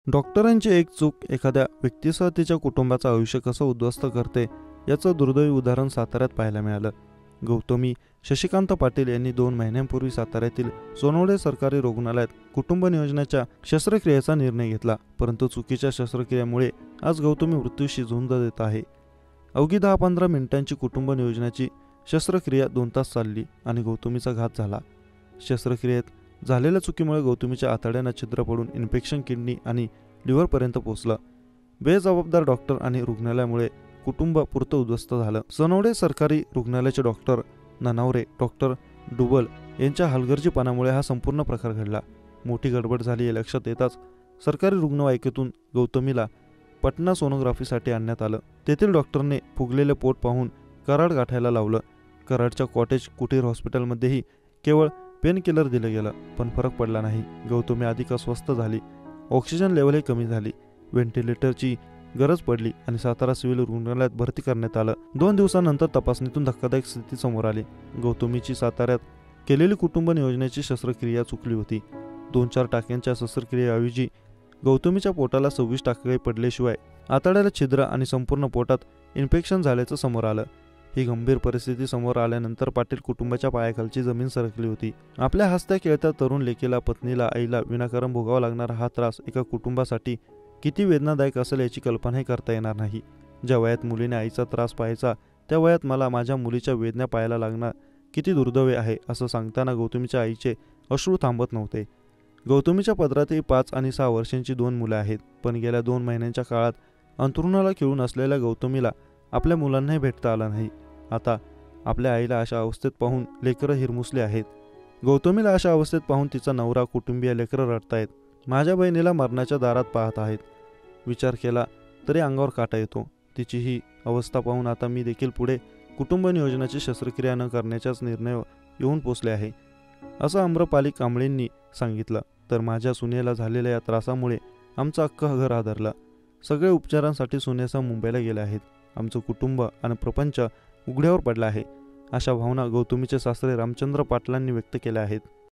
डॉक्टरांची एक चूक एखाद्या व्यक्तीसह तिच्या कुटुंबाचं आयुष्य कसं उद्ध्वस्त करते याचं दुर्दैवी उदाहरण साताऱ्यात पाहायला मिळालं. गौतमी शशिकांत पाटील यांनी 2 महिन्यांपूर्वी साताऱ्यातील सोनवडे सरकारी रुग्णालयात कुटुंब नियोजनाच्या शस्त्रक्रियेचा निर्णय घेतला. परंतु चुकीच्या शस्त्रक्रियेमुळे आज गौतमी मृत्यूशी झुंज देत आहे. अवघी 10-15 मिनिटांची कुटुंब नियोजनाची शस्त्रक्रिया 2 तास चालली आणि गौतमीचा घात झाला. शस्त्रक्रियेत झालेल्या चुकीमुळे गौतमीच्या आतड्यांना छिद्र पडून इन्फेक्शन किडनी आणि लिव्हरपर्यंत पोहोचलं. बेजबाबदार डॉक्टर आणि रुग्णालयामुळे कुटुंब पुरतं उद्ध्वस्त झालं. सोनवडे सरकारी रुग्णालयाचे डॉक्टर ननावरे, डॉक्टर डुबल यांच्या हलगर्जीपणामुळे हा संपूर्ण प्रकार घडला. मोठी गडबड झाली हे लक्षात येताच सरकारी रुग्णवाहिकेतून गौतमीला पटना सोनोग्राफीसाठी आणण्यात आलं. तेथील डॉक्टरने फुगलेले पोट पाहून कराड गाठायला लावलं. कराडच्या कॉटेज कुटीर हॉस्पिटलमध्येही केवळ पेन किलर दिलं गेलं, पण फरक पडला नाही. गौतमी अधिक अस्वस्थ झाली. ऑक्सिजन लेवलही कमी झाली. व्हेंटिलेटरची गरज पडली आणि सातारा सिव्हिल रुग्णालयात भरती करण्यात आलं. 2 दिवसांनंतर तपासणीतून धक्कादायक स्थिती समोर आली. गौतमीची साताऱ्यात केलेली कुटुंब नियोजनाची शस्त्रक्रिया चुकली होती. 2-4 टाक्यांच्या शस्त्रक्रियेऐवजी गौतमीच्या पोटाला 26 टाके पडल्याशिवाय आतड्याला छिद्र आणि संपूर्ण पोटात इन्फेक्शन झाल्याचं समोर आलं. ही गंभीर परिस्थिती समोर आल्यानंतर पाटील कुटुंबाच्या पायाखालची जमीन सरकली होती. आपल्या हसत्या खेळत्या तरुण लेकीला, पत्नीला, आईला विनाकारण भोगावा लागणारा हा त्रास एका कुटुंबासाठी किती वेदनादायक असेल याची कल्पनाही करता येणार नाही. ज्या वयात मुलीने आईचा त्रास पाहायचा त्या वयात मला माझ्या मुलीच्या वेदना पाहायला लागणार किती दुर्दैवी आहे असं सांगताना गौतमीच्या आईचे अश्रू थांबत नव्हते. गौतमीच्या पदरातही 5 आणि 6 वर्षांची 2 मुलं आहेत. पण गेल्या 2 महिन्यांच्या काळात अंथरुणाला खिळून असलेल्या गौतमीला आपल्या मुलांनाही भेटता आलं नाही. आता आपल्या आईला अशा अवस्थेत पाहून लेकरं हिरमुसली आहेत. गौतमीला अशा अवस्थेत पाहून तिचा नवरा, कुटुंबीय, लेकरं रडतायत. माझ्या बहिणीला मरणाच्या दारात पाहत आहेत. विचार केला तरी अंगावर काटा येतो. तिची ही अवस्था पाहून आता मी देखील पुढे कुटुंब नियोजनाची शस्त्रक्रिया न करण्याच्याच निर्णय येऊन पोचले आहे, असं आम्रपाली कांबळेंनी सांगितलं. तर माझ्या सुनेला झालेल्या या त्रासामुळे आमचं अख्खं घर हादरलं. सगळे उपचारांसाठी सुनेसह मुंबईला गेले आहेत. आमचं कुटुंब आणि प्रपंच उघड्यावर पडला आहे, अशा भावना गौतमीचे सासरे रामचंद्र पाटलांनी व्यक्त केल्या आहेत.